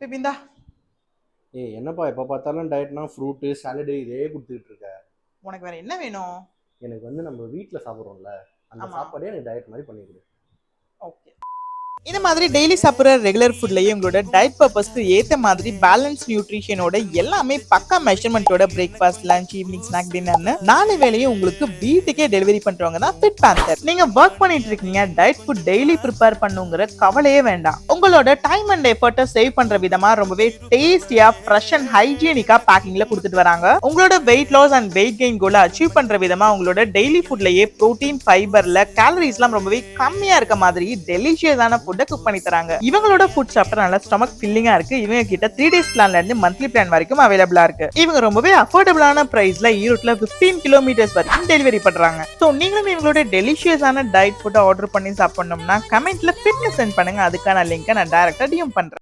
பிபிந்தா. ஏய் என்னப்பா எப்போ பார்த்தாலும் டயட்னா ஃப்ரூட்டு சாலடு இதே கொடுத்துக்கிட்டு இருக்க. உனக்கு வேற என்ன வேணும்? எனக்கு வந்து நம்ம வீட்டில் சாப்பிட்றோம்ல அந்த ஆமா. சாப்பாடே எனக்கு டயட் மாதிரி பண்ணிவிடு. ஓகே. இந்த மாதிரி டெய்லி சாப்பிடுற ரெகுலர் ஃபுட்லயே உங்களோட டயட் பர்பஸ்க்கு ஏத்த மாதிரி பேலன்ஸ் நியூட்ரிஷனோட எல்லாமே பக்கா மெஷர்மெண்டோட பிரேக்ஃபாஸ்ட், லஞ்ச், ஈவினிங் ஸ்நாக், டின்னர்னு 4 வேளையும் உங்களுக்கு வீட்டுக்கே டெலிவரி பண்றவங்க தான் ஃபிட் பேந்தர். நீங்க ஒர்க் பண்ணிட்டு இருக்கீங்க, டயட் ஃபுட் டெய்லி ப்ரிப்பேர் பண்ணுங்கிற கவலையே வேண்டாம். உங்களோட டைம் அண்ட் எஃபர்ட்டை சேவ் பண்ற விதமா ரொம்பவே டேஸ்டியா, ஃப்ரெஷ் அண்ட் ஹைஜீனிக்கா பேக்கிங்ல கொடுத்துட்டு வராங்க. உங்களோட weight loss and weight gain கோலை அச்சீவ் பண்ற விதமா உங்களோட டெய்லி ஃபுட்லயே புரோட்டீன், ஃபைபர்ல கேலரிஸ்லாம் ரொம்பவே கம்மியா இருக்க மாதிரி டெலிஷியஸான ஃபுட் குக் பண்ணி தராங்க. இவங்களோட ஃபுட் சாப்பிட்டா நல்ல ஸ்டொமக் ஃபில்லிங்கா இருக்கு. இவங்க கிட்ட 3 டேஸ் பிளான்ல இருந்து மந்த்லி பிளான் வரைக்கும் அவைலபிளா இருக்கு. இவங்க ரொம்பவே அஃபோர்டபிளான பிரைஸ்ல ஈரோட்ல 15 கிலோமீட்டர்ஸ் வரைக்கும் டெலிவரி பண்றாங்க. சோ நீங்களும் இவங்களோட டெலிஷியஸான டயட் ஃபுட் ஆர்டர் பண்ணி சாப்பிடணும்னா கமெண்ட்ல ஃபிட்னஸ் சென்ட் பண்ணுங்க. அதுக்கான லிங்கை நான் டைரக்டா டிஎம் பண்றேன்.